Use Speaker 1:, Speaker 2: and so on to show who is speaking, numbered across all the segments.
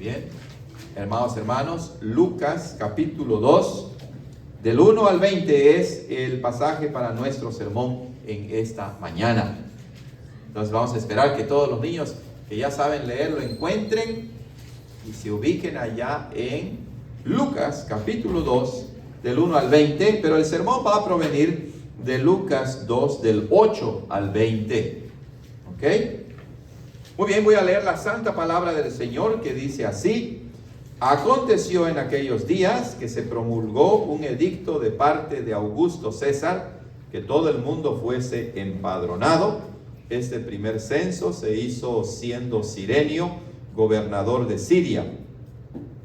Speaker 1: Bien, hermanos, Lucas capítulo 2, del 1 al 20 es el pasaje para nuestro sermón en esta mañana. Entonces vamos a esperar que todos los niños que ya saben leer lo encuentren y se ubiquen allá en Lucas capítulo 2, del 1 al 20, pero el sermón va a provenir de Lucas 2, del 8 al 20. ¿Ok? Muy bien, voy a leer la santa palabra del Señor que dice así: Aconteció en aquellos días que se promulgó un edicto de parte de Augusto César, que todo el mundo fuese empadronado. Este primer censo se hizo siendo Cirenio gobernador de Siria,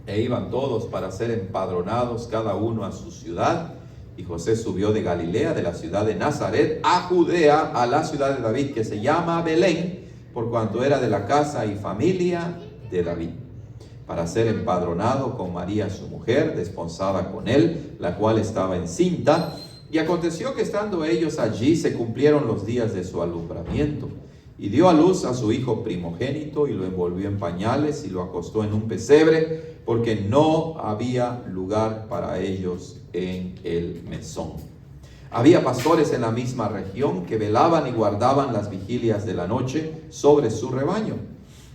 Speaker 1: e iban todos para ser empadronados, cada uno a su ciudad. Y José subió de Galilea, de la ciudad de Nazaret, a Judea, a la ciudad de David, que se llama Belén, por cuanto era de la casa y familia de David, para ser empadronado con María su mujer, desposada con él, la cual estaba encinta. Y aconteció que estando ellos allí, se cumplieron los días de su alumbramiento, y dio a luz a su hijo primogénito, y lo envolvió en pañales, y lo acostó en un pesebre, porque no había lugar para ellos en el mesón. Había pastores en la misma región que velaban y guardaban las vigilias de la noche sobre su rebaño.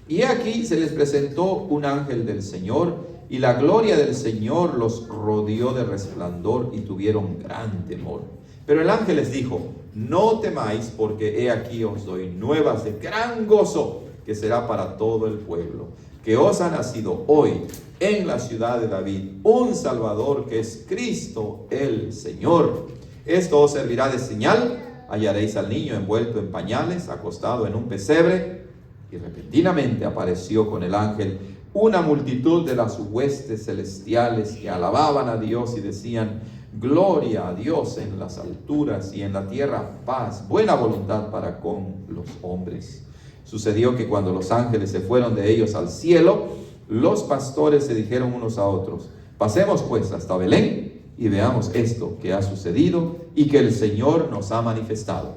Speaker 1: Y aquí se les presentó un ángel del Señor, y la gloria del Señor los rodeó de resplandor, y tuvieron gran temor. Pero el ángel les dijo: no temáis, porque he aquí os doy nuevas de gran gozo, que será para todo el pueblo, que os ha nacido hoy en la ciudad de David un Salvador, que es Cristo el Señor. Esto os servirá de señal: hallaréis al niño envuelto en pañales, acostado en un pesebre. Y repentinamente apareció con el ángel una multitud de las huestes celestiales, que alababan a Dios y decían: gloria a Dios en las alturas, y en la tierra paz, buena voluntad para con los hombres. Sucedió que cuando los ángeles se fueron de ellos al cielo, los pastores se dijeron unos a otros: pasemos pues hasta Belén y veamos esto que ha sucedido y que el Señor nos ha manifestado.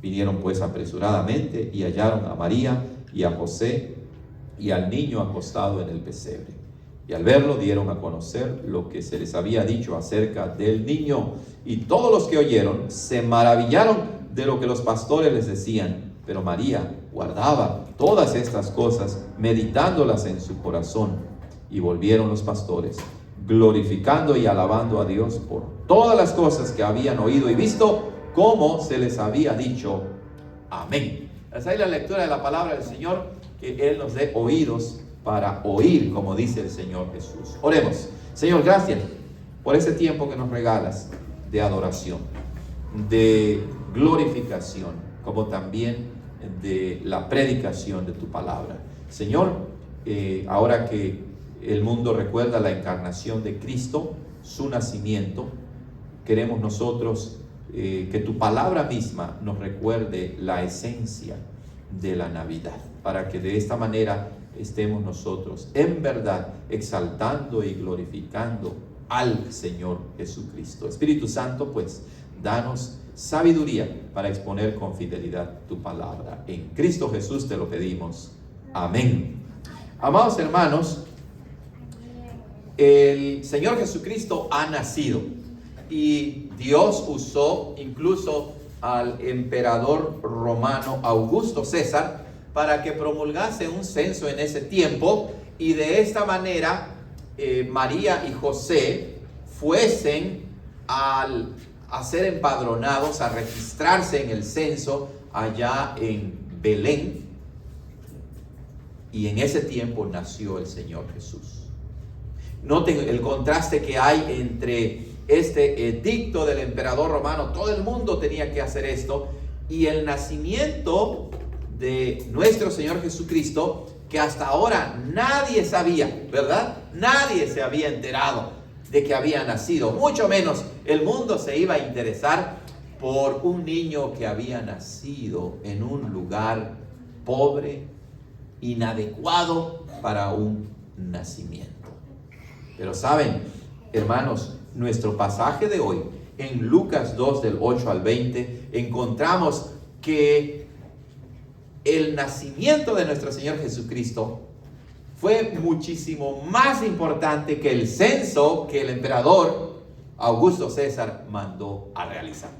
Speaker 1: Vinieron pues apresuradamente y hallaron a María y a José y al niño acostado en el pesebre. Y al verlo dieron a conocer lo que se les había dicho acerca del niño. Y todos los que oyeron se maravillaron de lo que los pastores les decían. Pero María guardaba todas estas cosas, meditándolas en su corazón. Y volvieron los pastores, glorificando y alabando a Dios por todas las cosas que habían oído y visto, como se les había dicho. Amén. Esa es la lectura de la palabra del Señor, que Él nos dé oídos para oír, como dice el Señor Jesús. Oremos. Señor, gracias por ese tiempo que nos regalas de adoración, de glorificación, como también de la predicación de tu palabra. Señor, ahora que el mundo recuerda la encarnación de Cristo, su nacimiento, queremos nosotros que tu palabra misma nos recuerde la esencia de la Navidad, para que de esta manera estemos nosotros en verdad exaltando y glorificando al Señor Jesucristo. Espíritu Santo, pues, danos sabiduría para exponer con fidelidad tu palabra. En Cristo Jesús te lo pedimos. Amén. Amados hermanos, el Señor Jesucristo ha nacido, y Dios usó incluso al emperador romano Augusto César para que promulgase un censo en ese tiempo, y de esta manera María y José fuesen a ser empadronados, a registrarse en el censo allá en Belén. Y en ese tiempo nació el Señor Jesús. Noten el contraste que hay entre este edicto del emperador romano, todo el mundo tenía que hacer esto, y el nacimiento de nuestro Señor Jesucristo, que hasta ahora nadie sabía, ¿verdad? Nadie se había enterado de que había nacido, mucho menos el mundo se iba a interesar por un niño que había nacido en un lugar pobre, inadecuado para un nacimiento. Pero saben, hermanos, nuestro pasaje de hoy, en Lucas 2 del 8 al 20, encontramos que el nacimiento de nuestro Señor Jesucristo fue muchísimo más importante que el censo que el emperador Augusto César mandó a realizar.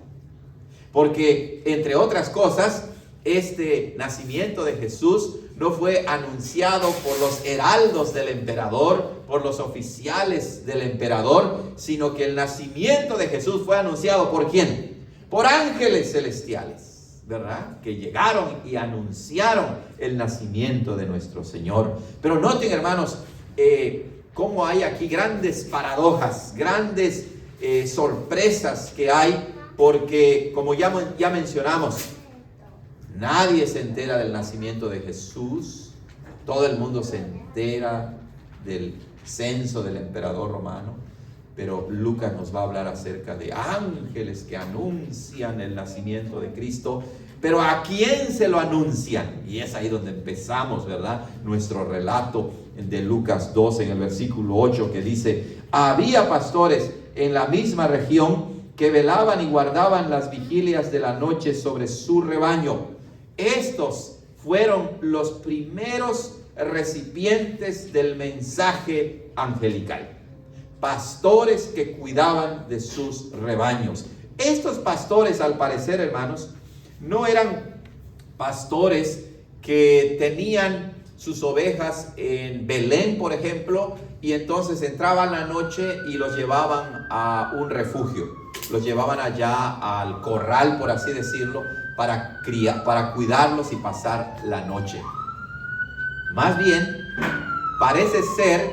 Speaker 1: Porque, entre otras cosas, este nacimiento de Jesús no fue anunciado por los heraldos del emperador, por los oficiales del emperador, sino que el nacimiento de Jesús fue anunciado ¿por quién? Por ángeles celestiales, ¿verdad? Que llegaron y anunciaron el nacimiento de nuestro Señor. Pero noten, hermanos, cómo hay aquí grandes paradojas, grandes sorpresas que hay, porque como ya mencionamos, nadie se entera del nacimiento de Jesús. Todo el mundo se entera del censo del emperador romano. Pero Lucas nos va a hablar acerca de ángeles que anuncian el nacimiento de Cristo. Pero ¿a quién se lo anuncian? Y es ahí donde empezamos, ¿verdad? Nuestro relato de Lucas 12 en el versículo 8, que dice: había pastores en la misma región que velaban y guardaban las vigilias de la noche sobre su rebaño. Estos fueron los primeros recipientes del mensaje angelical. Pastores que cuidaban de sus rebaños. Estos pastores, al parecer, hermanos, no eran pastores que tenían sus ovejas en Belén, por ejemplo, y entonces entraban la noche y los llevaban a un refugio. Los llevaban allá al corral, por así decirlo, para cuidarlos y pasar la noche. Más bien, parece ser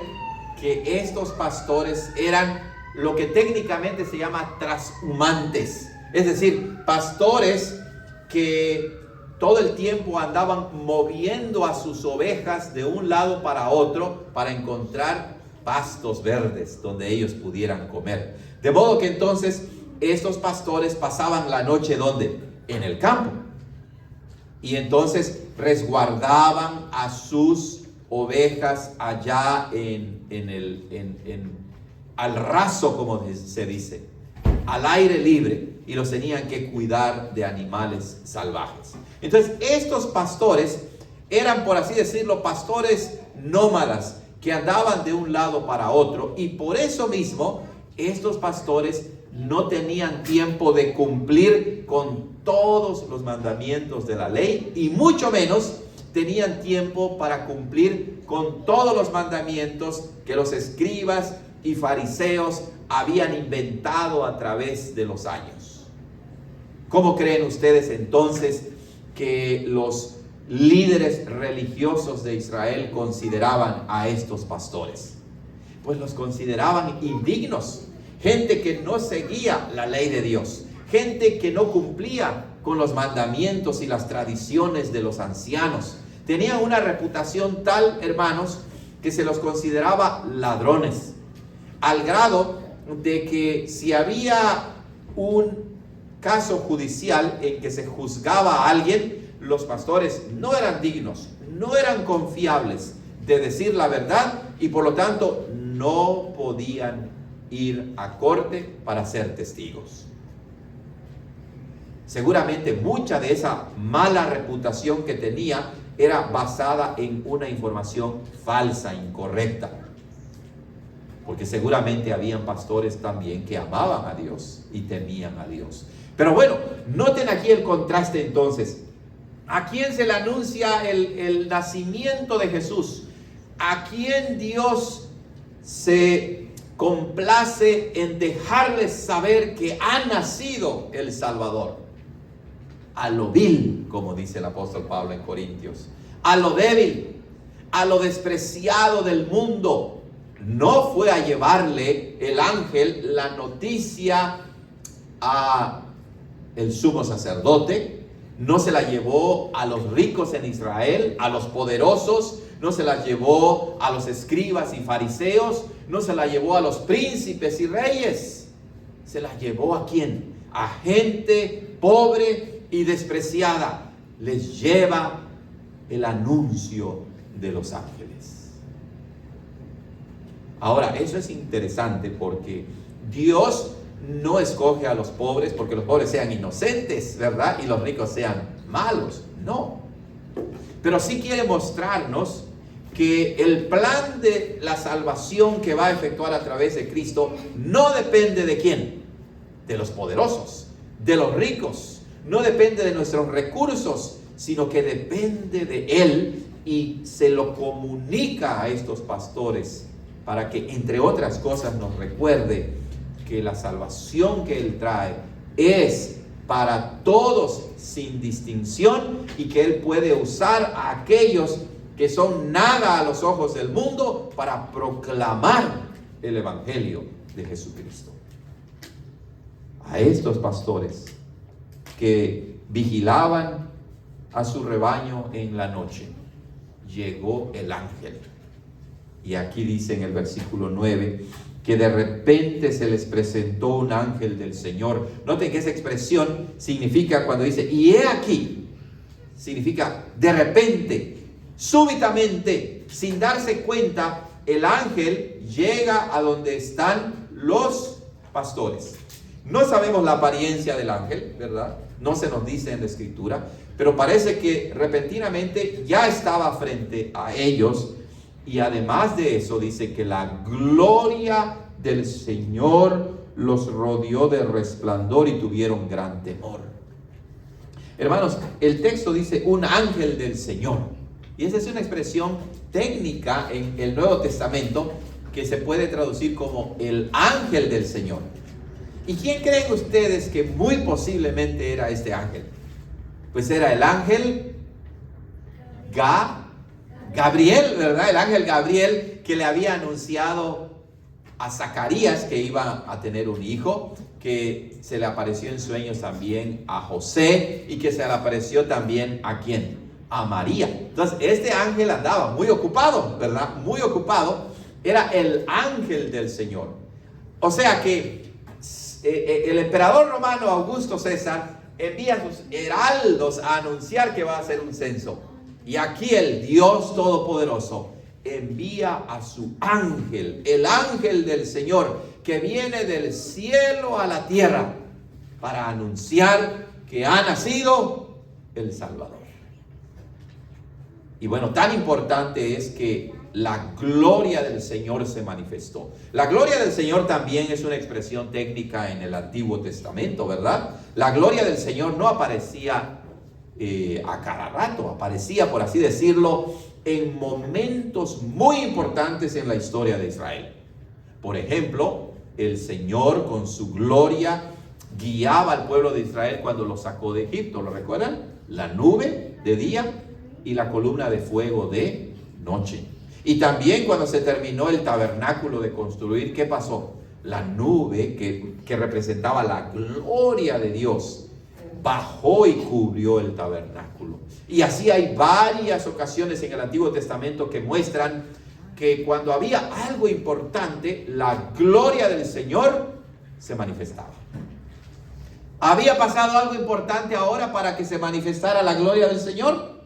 Speaker 1: que estos pastores eran lo que técnicamente se llama trashumantes. Es decir, pastores que todo el tiempo andaban moviendo a sus ovejas de un lado para otro para encontrar pastos verdes donde ellos pudieran comer. De modo que entonces estos pastores pasaban la noche ¿dónde? En el campo. Y entonces resguardaban a sus ovejas allá al raso, como se dice, al aire libre, y los tenían que cuidar de animales salvajes. Entonces estos pastores eran, por así decirlo, pastores nómadas que andaban de un lado para otro, y por eso mismo estos pastores no tenían tiempo de cumplir con todos los mandamientos de la ley, y mucho menos tenían tiempo para cumplir con todos los mandamientos que los escribas y fariseos habían inventado a través de los años. ¿Cómo creen ustedes entonces que los líderes religiosos de Israel consideraban a estos pastores? Pues los consideraban indignos, gente que no seguía la ley de Dios, gente que no cumplía con los mandamientos y las tradiciones de los ancianos. Tenían una reputación tal, hermanos, que se los consideraba ladrones, al grado de que si había un caso judicial en que se juzgaba a alguien, los pastores no eran dignos, no eran confiables de decir la verdad, y por lo tanto no podían ir a corte para ser testigos. Seguramente mucha de esa mala reputación que tenía era basada en una información falsa, incorrecta. Porque seguramente habían pastores también que amaban a Dios y temían a Dios. Pero bueno, noten aquí el contraste entonces. ¿A quién se le anuncia el nacimiento de Jesús? ¿A quién Dios se complace en dejarles saber que ha nacido el Salvador? A lo vil, como dice el apóstol Pablo en Corintios, a lo débil, a lo despreciado del mundo. No fue a llevarle el ángel la noticia a el sumo sacerdote, no se la llevó a los ricos en Israel, a los poderosos, no se la llevó a los escribas y fariseos, no se la llevó a los príncipes y reyes. ¿Se la llevó a quién? A gente pobre y despreciada. Les lleva el anuncio de los ángeles. Ahora, eso es interesante porque Dios no escoge a los pobres porque los pobres sean inocentes, ¿verdad? Y los ricos sean malos. No. Pero sí quiere mostrarnos que el plan de la salvación que va a efectuar a través de Cristo no depende de quién, de los poderosos, de los ricos, no depende de nuestros recursos, sino que depende de Él, y se lo comunica a estos pastores para que, entre otras cosas, nos recuerde que la salvación que Él trae es para todos sin distinción, y que Él puede usar a aquellos que son nada a los ojos del mundo para proclamar el Evangelio de Jesucristo. A estos pastores que vigilaban a su rebaño en la noche, llegó el ángel. Y aquí dice en el versículo 9 que de repente se les presentó un ángel del Señor. Noten que esa expresión significa, cuando dice y he aquí, significa de repente, súbitamente, sin darse cuenta. El ángel llega a donde están los pastores. No sabemos la apariencia del ángel, ¿verdad? No se nos dice en la escritura, pero parece que repentinamente ya estaba frente a ellos. Y además de eso dice que la gloria del Señor los rodeó de resplandor y tuvieron gran temor. Hermanos, el texto dice un ángel del Señor, y esa es una expresión técnica en el Nuevo Testamento que se puede traducir como el ángel del Señor. ¿Y quién creen ustedes que muy posiblemente era este ángel? Pues era el ángel Gabriel, ¿verdad? El ángel Gabriel, que le había anunciado a Zacarías que iba a tener un hijo, que se le apareció en sueños también a José, y que se le apareció también ¿a quién? A María. Entonces este ángel andaba muy ocupado, ¿verdad? Muy ocupado. Era el ángel del Señor. O sea que el emperador romano Augusto César envía a sus heraldos a anunciar que va a hacer un censo. Y aquí el Dios Todopoderoso envía a su ángel, el ángel del Señor, que viene del cielo a la tierra para anunciar que ha nacido el Salvador. Y bueno, tan importante es que la gloria del Señor se manifestó. La gloria del Señor también es una expresión técnica en el Antiguo Testamento, ¿verdad? La gloria del Señor no aparecía a cada rato, aparecía, por así decirlo, en momentos muy importantes en la historia de Israel. Por ejemplo, el Señor con su gloria guiaba al pueblo de Israel cuando lo sacó de Egipto, ¿lo recuerdan? La nube de día y la columna de fuego de noche. Y también cuando se terminó el tabernáculo de construir, ¿qué pasó? La nube que representaba la gloria de Dios bajó y cubrió el tabernáculo. Y así hay varias ocasiones en el Antiguo Testamento que muestran que cuando había algo importante, la gloria del Señor se manifestaba. ¿Había pasado algo importante ahora para que se manifestara la gloria del Señor?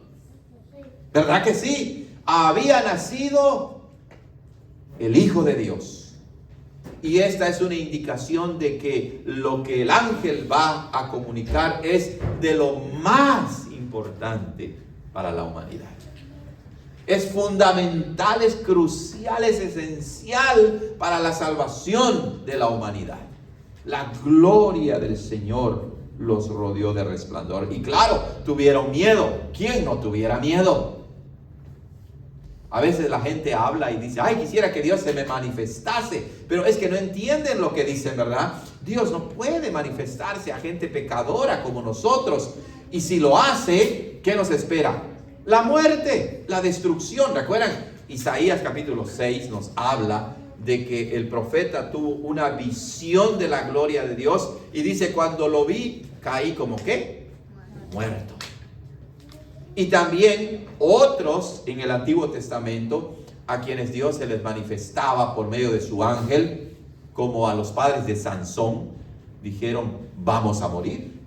Speaker 1: ¿Verdad que sí? Había nacido el Hijo de Dios. Y esta es una indicación de que lo que el ángel va a comunicar es de lo más importante para la humanidad. Es fundamental, es crucial, es esencial para la salvación de la humanidad. La gloria del Señor los rodeó de resplandor. Y claro, tuvieron miedo. ¿Quién no tuviera miedo? A veces la gente habla y dice, ay, quisiera que Dios se me manifestase. Pero es que no entienden lo que dicen, ¿verdad? Dios no puede manifestarse a gente pecadora como nosotros. Y si lo hace, ¿qué nos espera? La muerte, la destrucción. ¿Recuerdan? Isaías capítulo 6 nos habla de que el profeta tuvo una visión de la gloria de Dios. Y dice, cuando lo vi, caí como ¿qué? Muerto. Y también otros en el Antiguo Testamento a quienes Dios se les manifestaba por medio de su ángel, como a los padres de Sansón, dijeron, vamos a morir.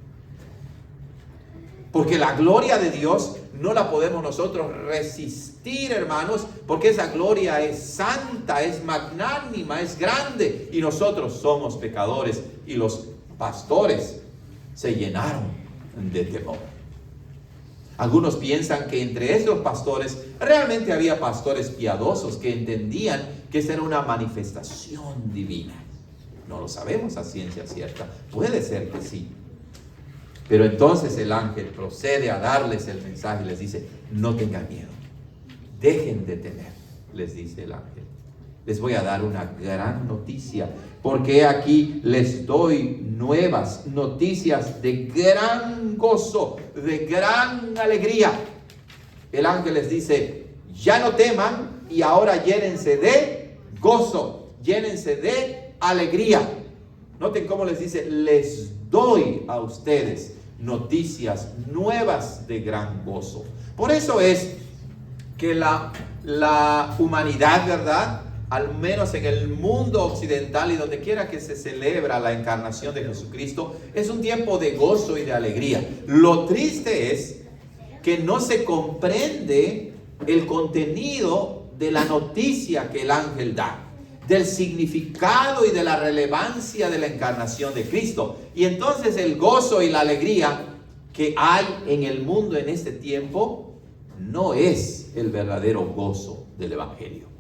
Speaker 1: Porque la gloria de Dios no la podemos nosotros resistir, hermanos, porque esa gloria es santa, es magnánima, es grande, y nosotros somos pecadores, y los pastores se llenaron de temor. Algunos piensan que entre esos pastores realmente había pastores piadosos que entendían que esa era una manifestación divina. No lo sabemos a ciencia cierta. Puede ser que sí. Pero entonces el ángel procede a darles el mensaje y les dice: no tengan miedo, dejen de temer, les dice el ángel. Les voy a dar una gran noticia, porque aquí les doy nuevas noticias de gran gozo, de gran alegría. El ángel les dice: ya no teman y ahora llénense de gozo, llénense de alegría. Noten cómo les dice: les doy a ustedes noticias nuevas de gran gozo. Por eso es que la humanidad, ¿verdad?, al menos en el mundo occidental y donde quiera que se celebra la encarnación de Jesucristo, es un tiempo de gozo y de alegría. Lo triste es que no se comprende el contenido de la noticia que el ángel da, del significado y de la relevancia de la encarnación de Cristo. Y entonces el gozo y la alegría que hay en el mundo en este tiempo no es el verdadero gozo del Evangelio.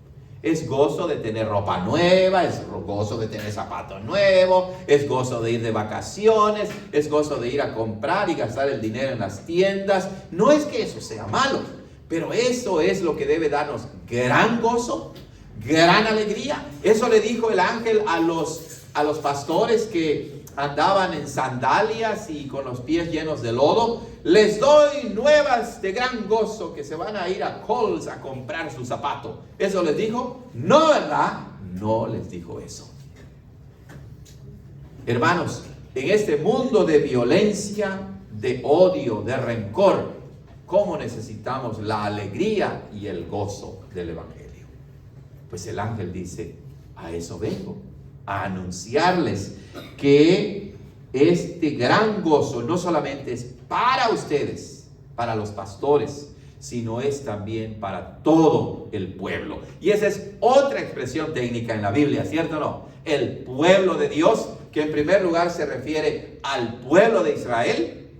Speaker 1: Es gozo de tener ropa nueva, es gozo de tener zapatos nuevos, es gozo de ir de vacaciones, es gozo de ir a comprar y gastar el dinero en las tiendas. No es que eso sea malo, pero eso es lo que debe darnos gran gozo, gran alegría. Eso le dijo el ángel a los pastores que andaban en sandalias y con los pies llenos de lodo. Les doy nuevas de gran gozo, que se van a ir a Kohl's a comprar su zapato. ¿Eso les dijo? No, ¿verdad? No les dijo eso. Hermanos, en este mundo de violencia, de odio, de rencor, ¿cómo necesitamos la alegría y el gozo del Evangelio? Pues el ángel dice: a eso vengo, a anunciarles que este gran gozo no solamente es para ustedes, para los pastores, sino es también para todo el pueblo. Y esa es otra expresión técnica en la Biblia, ¿cierto o no? El pueblo de Dios, que en primer lugar se refiere al pueblo de Israel,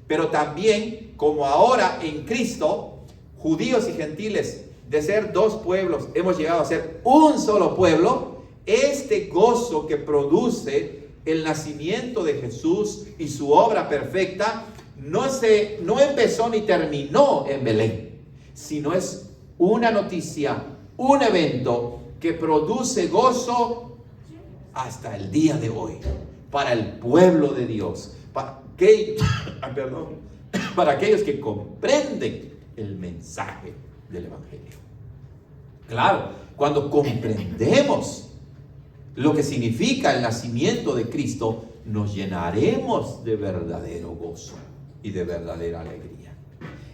Speaker 1: pero también, como ahora en Cristo, judíos y gentiles, de ser dos pueblos, hemos llegado a ser un solo pueblo. Este gozo que produce el nacimiento de Jesús y su obra perfecta no empezó ni terminó en Belén, sino es una noticia, un evento que produce gozo hasta el día de hoy para el pueblo de Dios, para aquellos que comprenden el mensaje del Evangelio. Claro, cuando comprendemos lo que significa el nacimiento de Cristo, nos llenaremos de verdadero gozo y de verdadera alegría.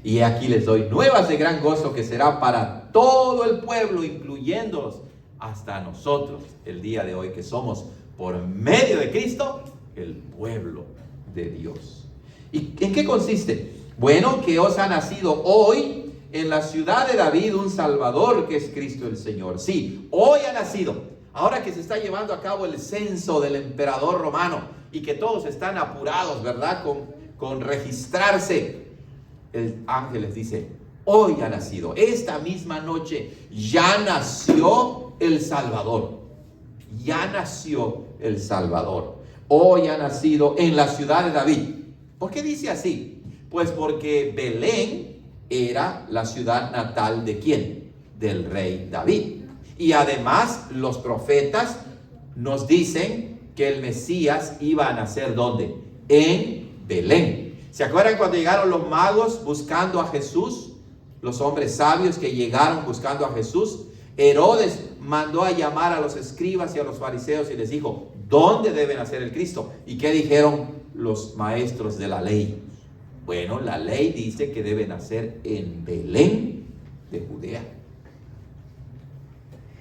Speaker 1: Y aquí les doy nuevas de gran gozo, que será para todo el pueblo, incluyéndolos hasta nosotros el día de hoy, que somos por medio de Cristo el pueblo de Dios. ¿Y en qué consiste? Bueno, que os ha nacido hoy en la ciudad de David un Salvador, que es Cristo el Señor. Sí, hoy ha nacido. Ahora que se está llevando a cabo el censo del emperador romano y que todos están apurados, ¿verdad?, con registrarse, el ángel les dice: hoy ha nacido, esta misma noche ya nació el Salvador. Ya nació el Salvador. Hoy ha nacido en la ciudad de David. ¿Por qué dice así? Pues porque Belén era la ciudad natal ¿de quién? Del rey David. Y además los profetas nos dicen que el Mesías iba a nacer ¿dónde? En Belén. ¿Se acuerdan cuando llegaron los magos buscando a Jesús? Los hombres sabios que llegaron buscando a Jesús. Herodes mandó a llamar a los escribas y a los fariseos y les dijo: ¿dónde debe nacer el Cristo? ¿Y qué dijeron los maestros de la ley? Bueno, la ley dice que debe nacer en Belén de Judea.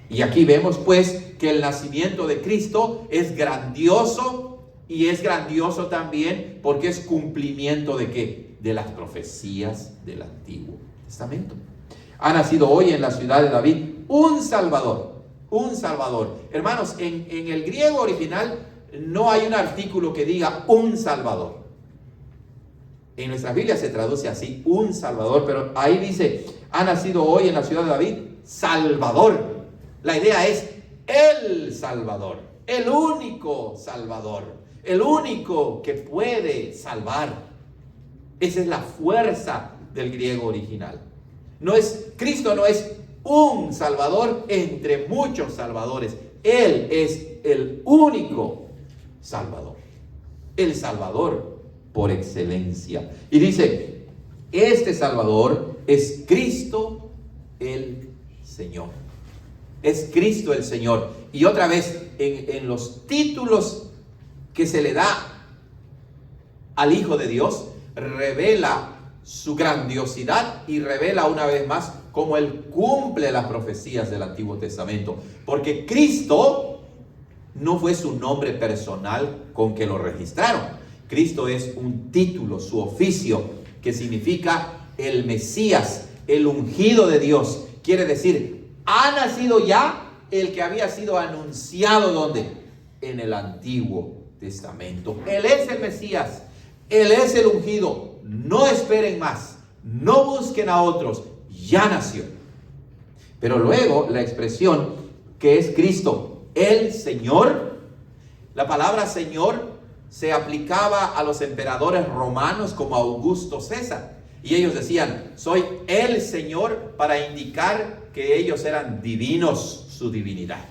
Speaker 1: Y aquí vemos pues que el nacimiento de Cristo es grandioso, y es grandioso también porque es cumplimiento ¿de qué? De las profecías del Antiguo Testamento. Ha nacido hoy en la ciudad de David un Salvador, un Salvador. Hermanos, en el griego original no hay un artículo que diga un Salvador. En nuestra Biblia se traduce así, un Salvador, pero ahí dice, ha nacido hoy en la ciudad de David, Salvador. La idea es el Salvador, el único Salvador, el único que puede salvar. Esa es la fuerza del griego original. Cristo no es un Salvador entre muchos salvadores. Él es el único Salvador, el Salvador por excelencia. Y dice, este Salvador es Cristo el Señor. Es Cristo el Señor. Y otra vez, en los títulos que se le da al Hijo de Dios, revela su grandiosidad y revela una vez más cómo Él cumple las profecías del Antiguo Testamento. Porque Cristo no fue su nombre personal con que lo registraron. Cristo es un título, su oficio, que significa el Mesías, el ungido de Dios. Quiere decir, ha nacido ya el que había sido anunciado, ¿dónde? En el Antiguo Testamento. Él es el Mesías, Él es el ungido. No esperen más, no busquen a otros, ya nació. Pero luego la expresión que es Cristo, el Señor, la palabra Señor se aplicaba a los emperadores romanos como Augusto César. Y ellos decían, soy el Señor, para indicar que ellos eran divinos, su divinidad.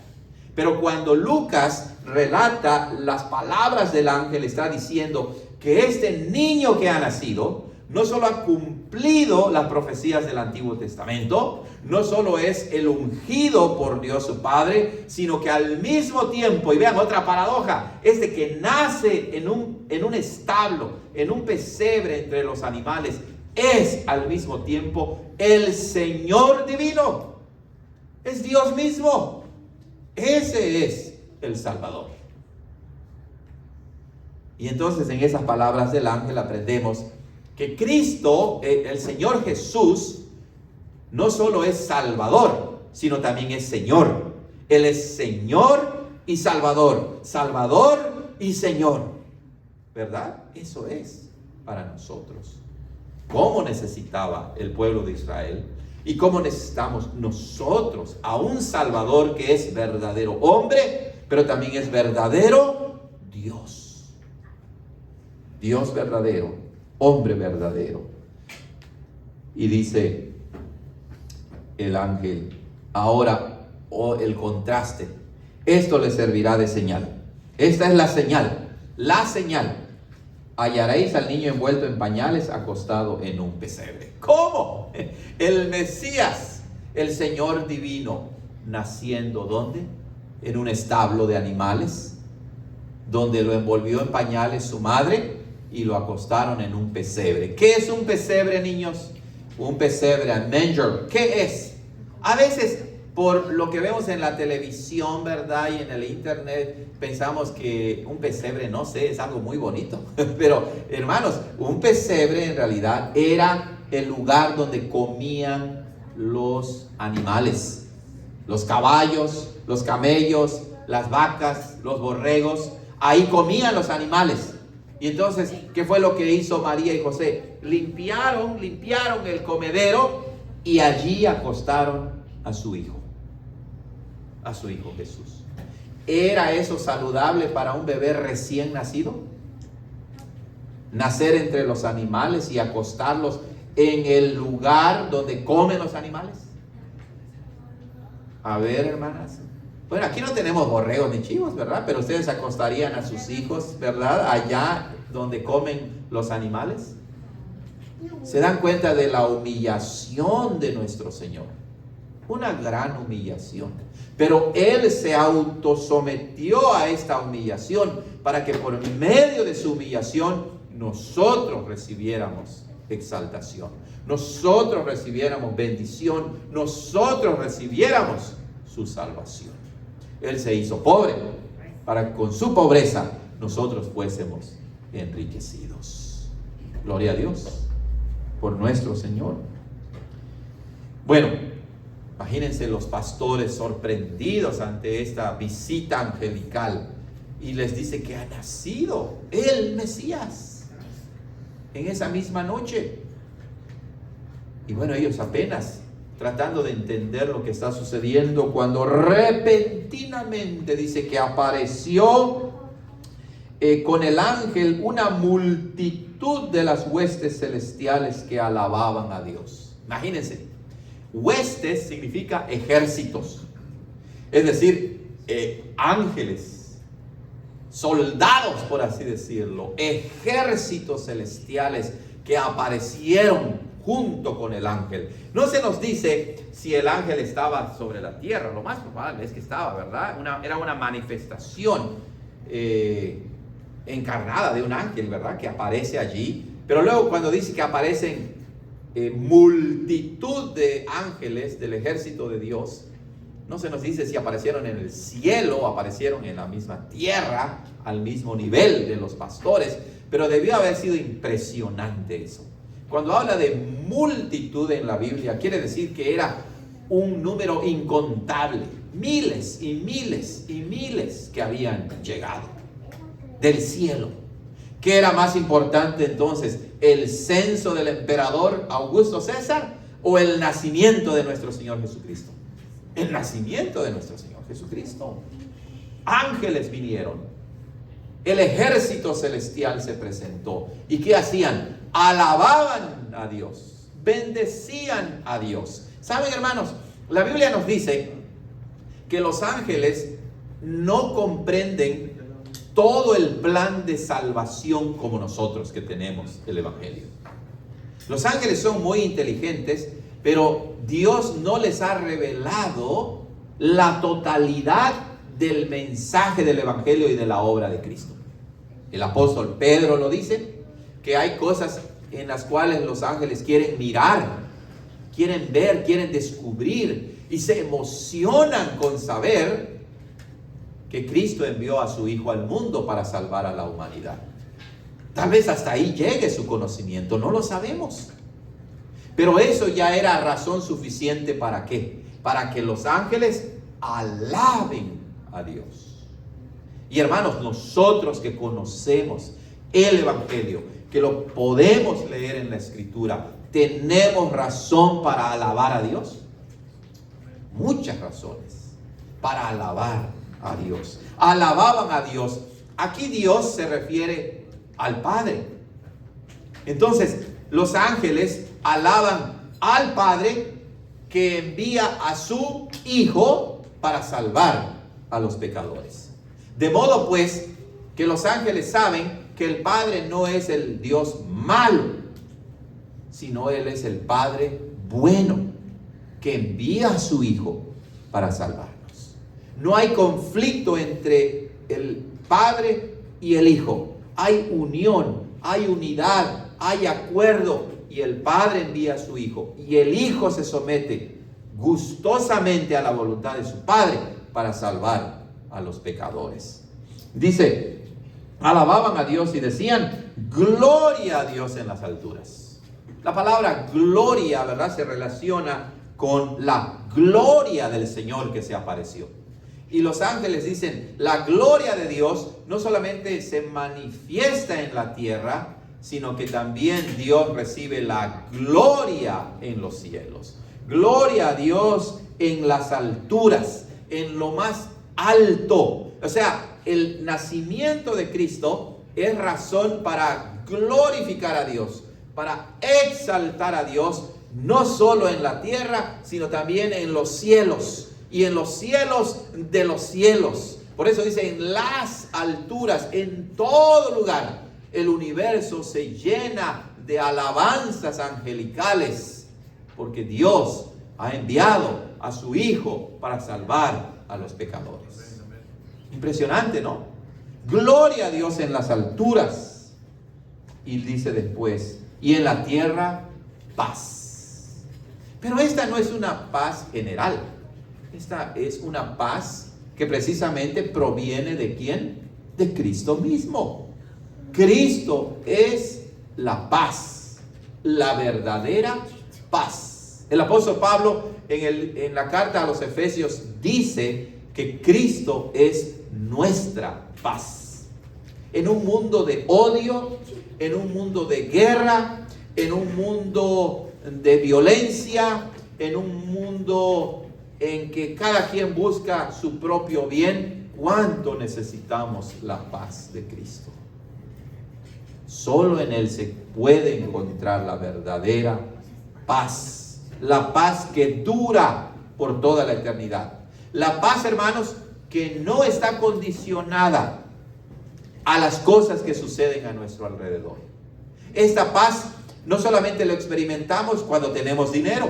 Speaker 1: Pero cuando Lucas relata las palabras del ángel, está diciendo que este niño que ha nacido no solo ha cumplido las profecías del Antiguo Testamento, no solo es el ungido por Dios su Padre, sino que al mismo tiempo, y vean otra paradoja, es de que nace en un establo, en un pesebre entre los animales, es al mismo tiempo el Señor divino, es Dios mismo. Ese es el Salvador. Y entonces en esas palabras del ángel aprendemos que Cristo, el Señor Jesús, no solo es Salvador, sino también es Señor. Él es Señor y Salvador. Salvador y Señor. ¿Verdad? Eso es para nosotros. ¿Cómo necesitaba el pueblo de Israel? ¿Y cómo necesitamos nosotros a un Salvador que es verdadero hombre, pero también es verdadero Dios? Dios verdadero, hombre verdadero. Y dice el ángel, ahora, el contraste, esto le servirá de señal. Esta es la señal, la señal. Hallaréis al niño envuelto en pañales, acostado en un pesebre. ¿Cómo? El Mesías, el Señor divino, naciendo ¿dónde? En un establo de animales, donde lo envolvió en pañales su madre y lo acostaron en un pesebre. ¿Qué es un pesebre, niños? Un pesebre, a manger. ¿Qué es? A veces, por lo que vemos en la televisión, ¿verdad? Y en el internet, pensamos que un pesebre, no sé, es algo muy bonito. Pero, hermanos, un pesebre en realidad era el lugar donde comían los animales. Los caballos, los camellos, las vacas, los borregos. Ahí comían los animales. Y entonces, ¿qué fue lo que hizo María y José? Limpiaron el comedero y allí acostaron a su hijo Jesús. ¿Era eso saludable para un bebé recién nacido? Nacer entre los animales y acostarlos en el lugar donde comen los animales. A ver, hermanas. Bueno, aquí no tenemos borregos ni chivos, ¿verdad? Pero ustedes acostarían a sus hijos, ¿verdad? Allá donde comen los animales. ¿Se dan cuenta de la humillación de nuestro Señor? Una gran humillación. Pero Él se autosometió a esta humillación para que por medio de su humillación nosotros recibiéramos exaltación, nosotros recibiéramos bendición, nosotros recibiéramos su salvación. Él se hizo pobre para que con su pobreza nosotros fuésemos enriquecidos. Gloria a Dios por nuestro Señor. Bueno, imagínense los pastores sorprendidos ante esta visita angelical y les dice que ha nacido el Mesías. en esa misma noche. Y bueno, ellos apenas tratando de entender lo que está sucediendo, cuando repentinamente dice que apareció con el ángel una multitud de las huestes celestiales que alababan a Dios. Imagínense, huestes significa ejércitos, es decir, ángeles, soldados, por así decirlo, ejércitos celestiales que aparecieron junto con el ángel. No se nos dice si el ángel estaba sobre la tierra, lo más probable es que estaba, ¿verdad? Era una manifestación encarnada de un ángel, ¿verdad? Que aparece allí. Pero luego cuando dice que aparecen multitud de ángeles del ejército de Dios, no se nos dice si aparecieron en el cielo o aparecieron en la misma tierra, al mismo nivel de los pastores, pero debió haber sido impresionante eso. Cuando habla de multitud en la Biblia, quiere decir que era un número incontable, miles y miles y miles que habían llegado del cielo. ¿Qué era más importante entonces? ¿El censo del emperador Augusto César o el nacimiento de nuestro Señor Jesucristo? El nacimiento de nuestro Señor Jesucristo. Ángeles vinieron. El ejército celestial se presentó. ¿Y qué hacían? Alababan a Dios, bendecían a Dios. ¿Saben, hermanos? La Biblia nos dice que los ángeles no comprenden todo el plan de salvación como nosotros que tenemos el Evangelio. Los ángeles son muy inteligentes, pero Dios no les ha revelado la totalidad del mensaje del Evangelio y de la obra de Cristo. El apóstol Pedro lo dice, que hay cosas en las cuales los ángeles quieren mirar, quieren ver, quieren descubrir y se emocionan con saber que Cristo envió a su Hijo al mundo para salvar a la humanidad. Tal vez hasta ahí llegue su conocimiento, no lo sabemos. Pero eso ya era razón suficiente ¿para qué? Para que los ángeles alaben a Dios. Y hermanos, nosotros que conocemos el Evangelio, que lo podemos leer en la Escritura, ¿tenemos razón para alabar a Dios? Muchas razones para alabar a Dios. Alababan a Dios. Aquí Dios se refiere al Padre. Entonces, los ángeles alaban al Padre que envía a su Hijo para salvar a los pecadores. De modo pues que los ángeles saben que el Padre no es el Dios malo, sino Él es el Padre bueno que envía a su Hijo para salvarnos. No hay conflicto entre el Padre y el Hijo. Hay unión, hay unidad, hay acuerdo, y el Padre envía a su Hijo y el Hijo se somete gustosamente a la voluntad de su Padre para salvar a los pecadores. Dice, alababan a Dios y decían, gloria a Dios en las alturas. La palabra gloria, ¿verdad?, se relaciona con la gloria del Señor que se apareció. Y los ángeles dicen, la gloria de Dios no solamente se manifiesta en la tierra, sino que también Dios recibe la gloria en los cielos. Gloria a Dios en las alturas, en lo más alto. O sea, el nacimiento de Cristo es razón para glorificar a Dios, para exaltar a Dios, no solo en la tierra, sino también en los cielos y en los cielos de los cielos. Por eso dice, en las alturas, en todo lugar, el universo se llena de alabanzas angelicales, porque Dios ha enviado a su Hijo para salvar a los pecadores. Impresionante, ¿no? Gloria a Dios en las alturas. Y dice después, y en la tierra, paz. Pero esta no es una paz general. Esta es una paz que precisamente proviene ¿de quién? De Cristo mismo. Cristo es la paz, la verdadera paz. El apóstol Pablo en la carta a los Efesios dice que Cristo es nuestra paz. En un mundo de odio, en un mundo de guerra, en un mundo de violencia, en un mundo en que cada quien busca su propio bien, ¿cuánto necesitamos la paz de Cristo? Solo en Él se puede encontrar la verdadera paz, la paz que dura por toda la eternidad. La paz, hermanos, que no está condicionada a las cosas que suceden a nuestro alrededor. Esta paz no solamente lo experimentamos cuando tenemos dinero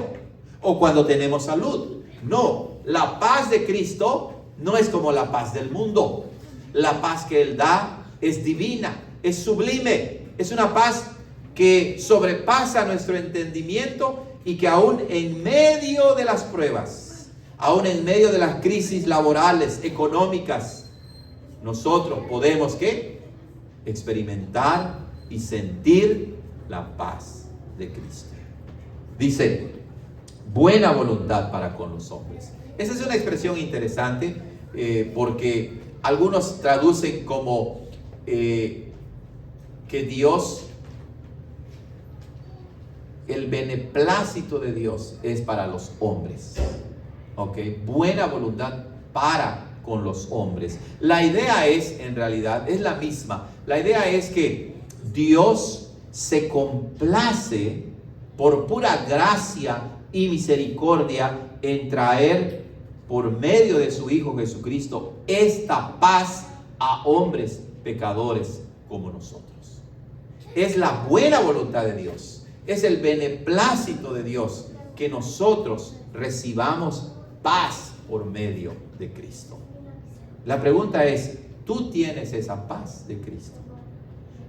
Speaker 1: o cuando tenemos salud. No, la paz de Cristo no es como la paz del mundo. La paz que Él da es divina, es sublime, es una paz que sobrepasa nuestro entendimiento y que aún en medio de las pruebas, aún en medio de las crisis laborales, económicas, nosotros podemos ¿qué? Experimentar y sentir la paz de Cristo. Dice, buena voluntad para con los hombres. Esa es una expresión interesante porque algunos traducen como que Dios, el beneplácito de Dios es para los hombres. Ok, buena voluntad para con los hombres. La idea es, en realidad, es la misma. La idea es que Dios se complace por pura gracia y misericordia en traer por medio de su Hijo Jesucristo esta paz a hombres pecadores como nosotros. Es la buena voluntad de Dios, es el beneplácito de Dios que nosotros recibamos paz por medio de Cristo. La pregunta es, ¿tú tienes esa paz de Cristo?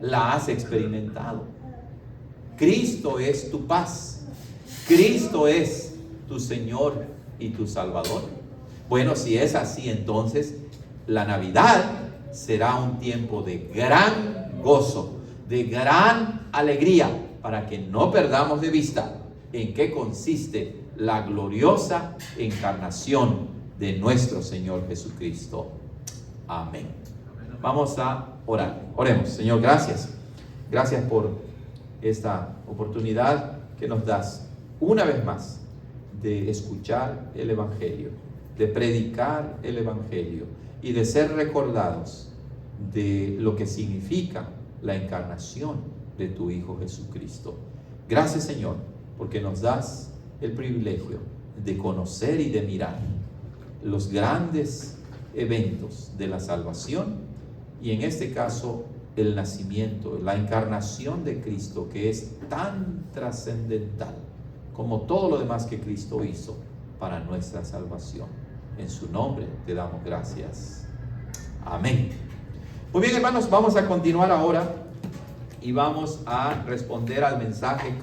Speaker 1: ¿La has experimentado? Cristo es tu paz. Cristo es tu Señor y tu Salvador. Bueno, si es así, entonces la Navidad será un tiempo de gran gozo, de gran alegría, para que no perdamos de vista en qué consiste la gloriosa encarnación de nuestro Señor Jesucristo. Amén. Vamos a orar. Oremos. Señor, gracias. Gracias por esta oportunidad que nos das una vez más de escuchar el Evangelio, de predicar el Evangelio y de ser recordados de lo que significa la encarnación de tu Hijo Jesucristo. Gracias, Señor, porque nos das el privilegio de conocer y de mirar los grandes eventos de la salvación y en este caso el nacimiento, la encarnación de Cristo, que es tan trascendental como todo lo demás que Cristo hizo para nuestra salvación. En su nombre te damos gracias. Amén. Muy bien, hermanos, vamos a continuar ahora y vamos a responder al mensaje